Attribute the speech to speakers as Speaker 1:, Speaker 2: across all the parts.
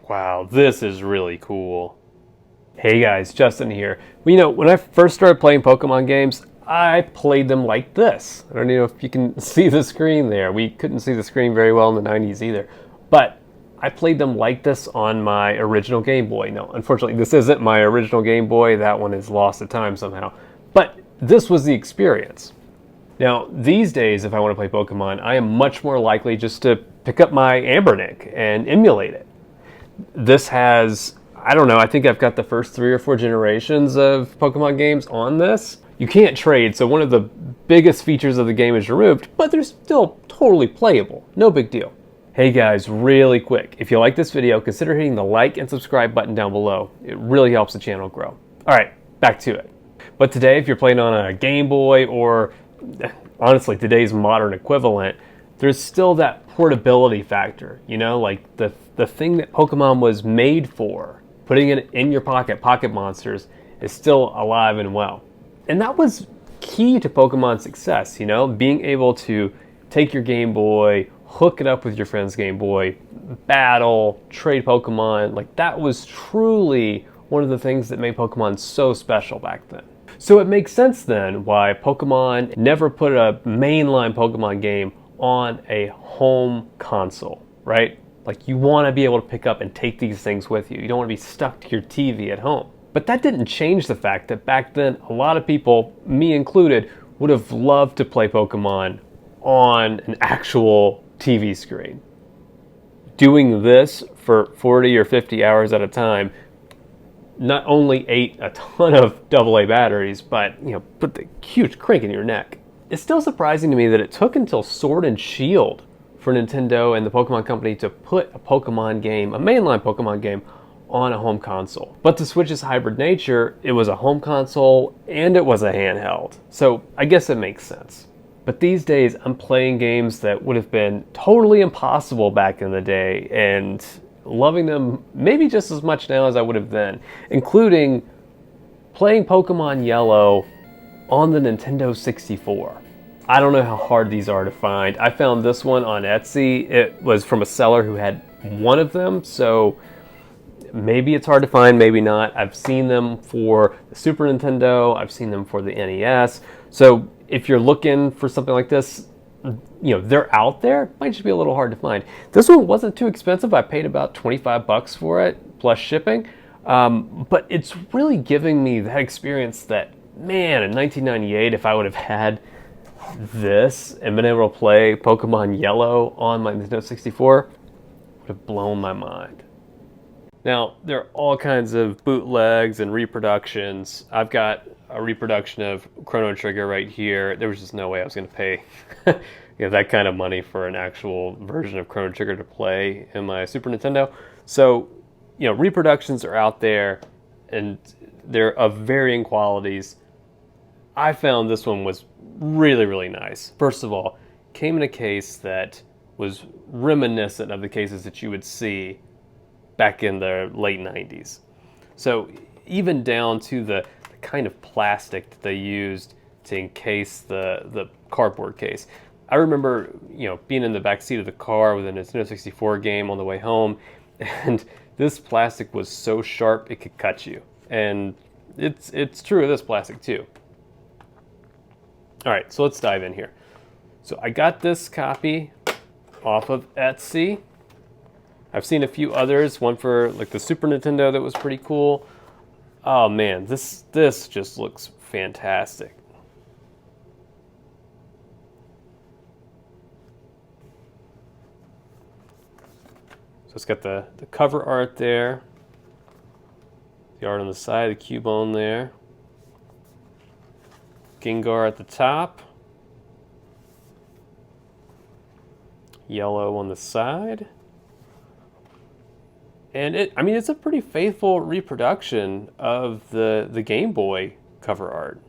Speaker 1: Wow, this is really cool. Hey guys, Justin here. Well, when I first started playing Pokemon games, I played them like this. I don't know if you can see the screen there. We couldn't see the screen very well in the 90s either. But I played them like this on my original Game Boy. No, unfortunately, this isn't my original Game Boy. That one is lost to time somehow. But this was the experience. Now, these days, if I want to play Pokemon, I am much more likely just to pick up my Anbernic and emulate it. This has, I don't know, I think I've got the first 3 or 4 generations of Pokemon games on this. You can't trade, so one of the biggest features of the game is removed, but they're still totally playable. No big deal. Hey guys, really quick, if you like this video, consider hitting the like and subscribe button down below. It really helps the channel grow. Alright, back to it. But today, if you're playing on a Game Boy or honestly today's modern equivalent, there's still that portability factor, like the thing that Pokemon was made for, putting it in your pocket, Pocket Monsters, is still alive and well. And that was key to Pokemon's success, being able to take your Game Boy, hook it up with your friend's Game Boy, battle, trade Pokemon, like that was truly one of the things that made Pokemon so special back then. So it makes sense then why Pokemon never put a mainline Pokemon game on a home console, right? Like you want to be able to pick up and take these things with you. You don't want to be stuck to your TV at home. But that didn't change the fact that back then a lot of people, me included, would have loved to play Pokemon on an actual TV screen. Doing this for 40 or 50 hours at a time not only ate a ton of AA batteries, but put the huge crank in your neck. It's still surprising to me that it took until Sword and Shield for Nintendo and the Pokemon Company to put a Pokemon game, a mainline Pokemon game, on a home console. But to Switch's hybrid nature, it was a home console and it was a handheld. So I guess it makes sense. But these days, I'm playing games that would have been totally impossible back in the day and loving them maybe just as much now as I would have then, including playing Pokemon Yellow on the Nintendo 64. I don't know how hard these are to find. I found this one on Etsy. It was from a seller who had one of them, so maybe it's hard to find, maybe not. I've seen them for the Super Nintendo, I've seen them for the NES. So if you're looking for something like this, they're out there. It might just be a little hard to find. This one wasn't too expensive. I paid about 25 bucks for it, plus shipping. But it's really giving me that experience that, man, in 1998, if I would have had this and been able to play Pokemon Yellow on my Nintendo 64, would have blown my mind. Now, there are all kinds of bootlegs and reproductions. I've got a reproduction of Chrono Trigger right here. There was just no way I was going to pay that kind of money for an actual version of Chrono Trigger to play in my Super Nintendo. So, reproductions are out there, and they're of varying qualities. I found this one was really, really nice. First of all, came in a case that was reminiscent of the cases that you would see back in the late 90s. So even down to the kind of plastic that they used to encase the cardboard case. I remember, being in the back seat of the car with a Nintendo 64 game on the way home, and this plastic was so sharp it could cut you. And it's true of this plastic too. All right, so let's dive in here. So I got this copy off of Etsy. I've seen a few others, one for like the Super Nintendo that was pretty cool. Oh man, this just looks fantastic. So it's got the cover art there, the art on the side, the Cubone there, Gengar at the top, yellow on the side. And it's a pretty faithful reproduction of the Game Boy cover art.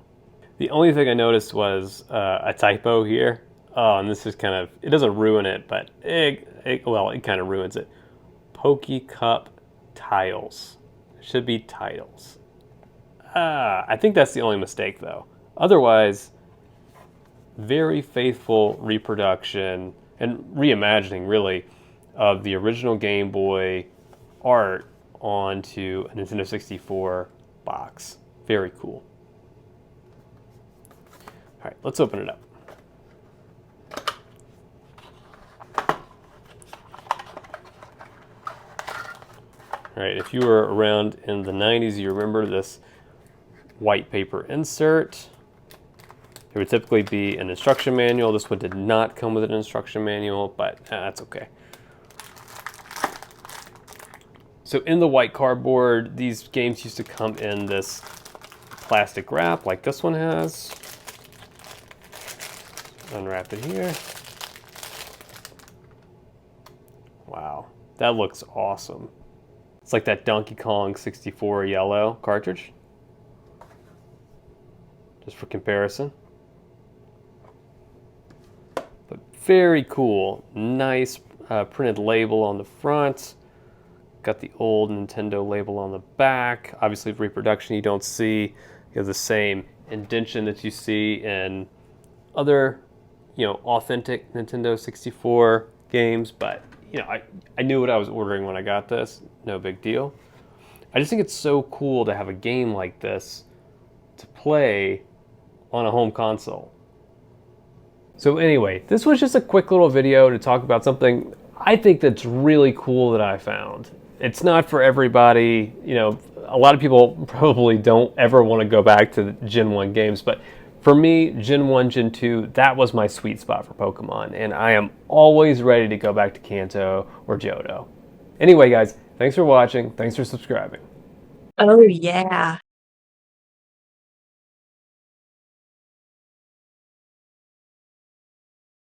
Speaker 1: The only thing I noticed was a typo here. Oh, and this is kind of, it doesn't ruin it, but it kind of ruins it. Pokecup Tiles. It should be Titles. I think that's the only mistake though. Otherwise, very faithful reproduction and reimagining really of the original Game Boy art onto a Nintendo 64 box. Very cool. All right, let's open it up. All right, if you were around in the 90s, you remember this white paper insert. There would typically be an instruction manual. This one did not come with an instruction manual, but that's okay. So in the white cardboard, these games used to come in this plastic wrap like this one has. Unwrap it here. Wow, that looks awesome. It's like that Donkey Kong 64 yellow cartridge. Just for comparison. But very cool. Nice printed label on the front. Got the old Nintendo label on the back. Obviously, reproduction you don't see. You have the same indentation that you see in other, authentic Nintendo 64 games. But, I knew what I was ordering when I got this. No big deal. I just think it's so cool to have a game like this to play on a home console. So anyway, this was just a quick little video to talk about something I think that's really cool that I found. It's not for everybody. A lot of people probably don't ever want to go back to the Gen 1 games, but for me, Gen 1, Gen 2, that was my sweet spot for Pokemon, and I am always ready to go back to Kanto or Johto. Anyway, guys, thanks for watching. Thanks for subscribing.
Speaker 2: Oh, yeah.